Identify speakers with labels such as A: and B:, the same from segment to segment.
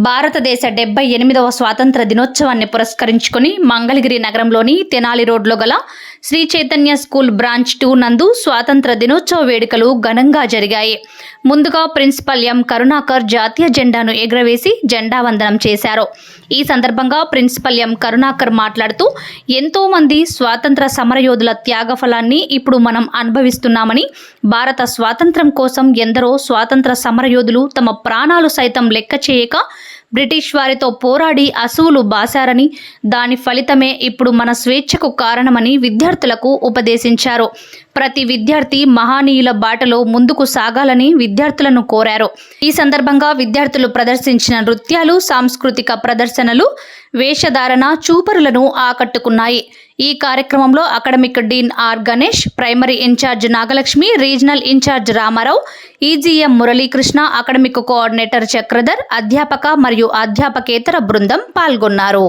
A: భారతదేశ 78వ స్వాతంత్ర దినోత్సవాన్ని పురస్కరించుకుని మంగళగిరి నగరంలోని తెనాలి రోడ్లో గల శ్రీ చైతన్య స్కూల్ బ్రాంచ్ 2 నందు స్వాతంత్ర దినోత్సవ వేడుకలు ఘనంగా జరిగాయి. ముందుగా ప్రిన్సిపల్ ఎం కరుణాకర్ జాతీయ జెండాను ఎగురవేసి జెండా వందనం చేశారు. ఈ సందర్భంగా ప్రిన్సిపల్ ఎం కరుణాకర్ మాట్లాడుతూ ఎంతో మంది స్వాతంత్ర సమరయోధుల త్యాగఫలాన్ని ఇప్పుడు మనం అనుభవిస్తున్నామని, భారత స్వాతంత్ర్యం కోసం ఎందరో స్వాతంత్ర సమరయోధులు తమ ప్రాణాలు సైతం లెక్క చేయక బ్రిటిష్ వారితో పోరాడి అసువులు బాసారని, దాని ఫలితమే ఇప్పుడు మన స్వేచ్ఛకు కారణమని విద్యార్థులకు ఉపదేశించారు. ప్రతి విద్యార్థి మహానీయుల బాటలో ముందుకు సాగాలని విద్యార్థులను కోరారు. ఈ సందర్భంగా విద్యార్థులు ప్రదర్శించిన నృత్యాలు, సాంస్కృతిక ప్రదర్శనలు, వేషధారణ చూపరులను ఆకట్టుకున్నాయి. ఈ కార్యక్రమంలో academic dean R Ganesh, primary incharge Nagalakshmi, regional incharge Ramarao, EGM Muralikrishna, academic coordinator Chakradhar, అధ్యాపక మరియు అధ్యాపకేతర బృందం పాల్గొన్నారు.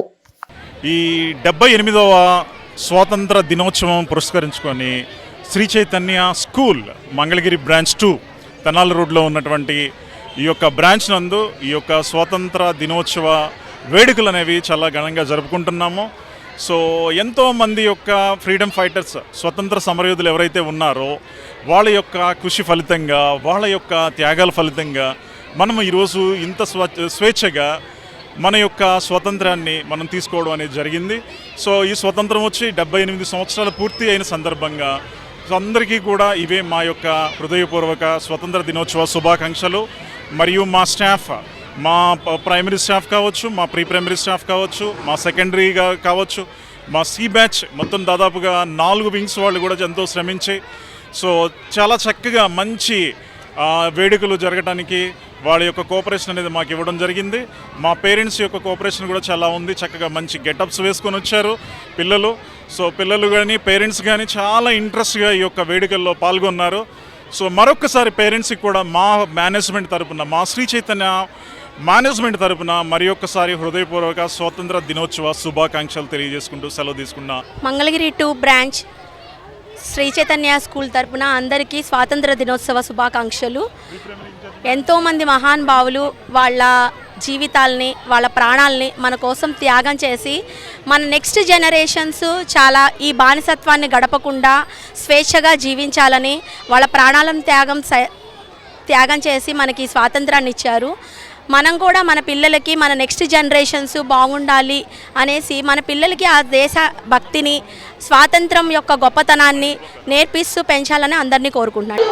B: ఈ 78వ స్వాతంత్ర దినోత్సవం పురస్కరించుకొని శ్రీ చైతన్య స్కూల్ మంగళగిరి బ్రాంచ్ 2 తెనాలి రోడ్లో ఉన్నటువంటి ఈ యొక్క బ్రాంచ్ నందు ఈ యొక్క స్వాతంత్ర దినోత్సవ వేడుకలు అనేవి చాలా ఘనంగా జరుపుకుంటున్నాము. సో ఎంతోమంది యొక్క ఫ్రీడమ్ ఫైటర్స్, స్వతంత్ర సమరయోధులు ఎవరైతే ఉన్నారో వాళ్ళ యొక్క కృషి ఫలితంగా, వాళ్ళ యొక్క త్యాగాల ఫలితంగా మనం ఈరోజు ఇంత స్వేచ్ఛగా మన యొక్క స్వాతంత్రాన్ని మనం తీసుకోవడం అనేది జరిగింది. సో ఈ స్వతంత్రం వచ్చి 78 సంవత్సరాలు పూర్తి అయిన సందర్భంగా అందరికీ కూడా ఇవే మా యొక్క హృదయపూర్వక స్వతంత్ర దినోత్సవ శుభాకాంక్షలు. మరియు మా స్టాఫ్, మా ప్రైమరీ స్టాఫ్ కావచ్చు, మా ప్రీ ప్రైమరీ స్టాఫ్ కావచ్చు, మా సెకండరీగా కావచ్చు, మా సి బ్యాచ్ మొత్తం దాదాపుగా 4 వింగ్స్ వాళ్ళు కూడా ఎంతో శ్రమించి సో చాలా చక్కగా మంచి వేడుకలు జరగడానికి వాళ్ళ యొక్క కోఆపరేషన్ అనేది మాకు ఇవ్వడం జరిగింది. మా పేరెంట్స్ యొక్క కోఆపరేషన్ కూడా చాలా ఉంది. చక్కగా మంచి గెటప్స్ వేసుకొని వచ్చారు పిల్లలు. సో పిల్లలు కానీ పేరెంట్స్ కానీ చాలా ఇంట్రెస్ట్గా ఈ యొక్క వేడుకల్లో పాల్గొన్నారు. సో మరొకసారి పేరెంట్స్కి కూడా మా మేనేజ్మెంట్ తరపున, మా శ్రీ చైతన్య మేనేజ్మెంట్ తరపున మరి ఒక్కసారి హృదయపూర్వక స్వాతంత్ర దినోత్సవ శుభాకాంక్షలు తెలియజేసుకుంటూ సెలవు తీసుకున్నా.
C: మంగళగిరి 2 బ్రాంచ్ శ్రీ చైతన్య స్కూల్ తరపున అందరికీ స్వాతంత్ర దినోత్సవ శుభాకాంక్షలు. ఎంతోమంది మహానుభావులు వాళ్ళ జీవితాలని, వాళ్ళ ప్రాణాలని మన కోసం త్యాగం చేసి మన నెక్స్ట్ జనరేషన్స్ చాలా ఈ బానిసత్వాన్ని గడపకుండా స్వేచ్ఛగా జీవించాలని వాళ్ళ ప్రాణాలను త్యాగం చేసి మనకి స్వాతంత్రాన్ని ఇచ్చారు. మనం కూడా మన పిల్లలకి, మన నెక్స్ట్ జనరేషన్స్ బాగుండాలి అనేసి మన పిల్లలకి ఆ దేశ భక్తిని, స్వాతంత్రం యొక్క గొప్పతనాన్ని నేర్పిస్తూ పెంచాలని అందరినీ కోరుకుంటున్నాను.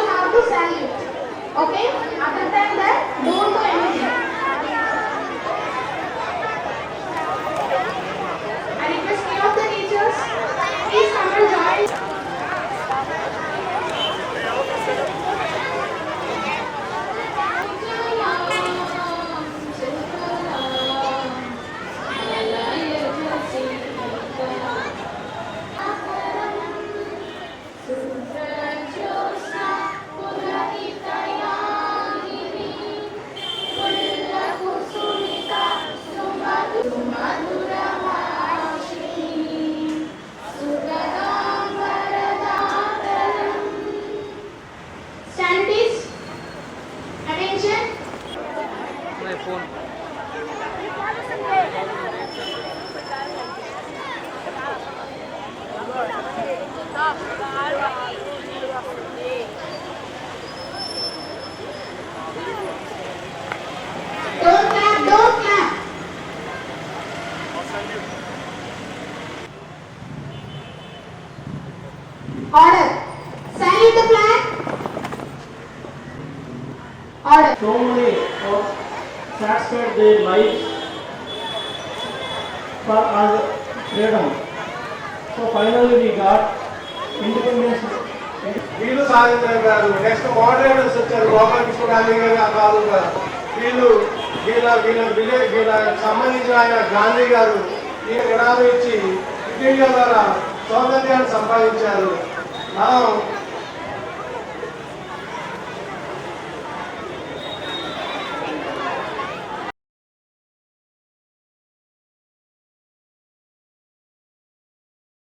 D: Order. Salute the flag. Order.
E: So many of sacrificed their lives for our freedom. So finally we got independence.
F: వీళ్ళు సాధించారు గారు. నెక్స్ట్ మోడరేటర్స్ వచ్చారు, గోపాలకృష్ణ గాంధీ గారు కాదు వీళ్ళు వీళ్ళకి సంబంధించిన ఆయన గాంధీ గారు ఈ నినాదం ఇచ్చి ఇండియా ద్వారా స్వాతంత్ర్యాన్ని సంపాదించారు. మనం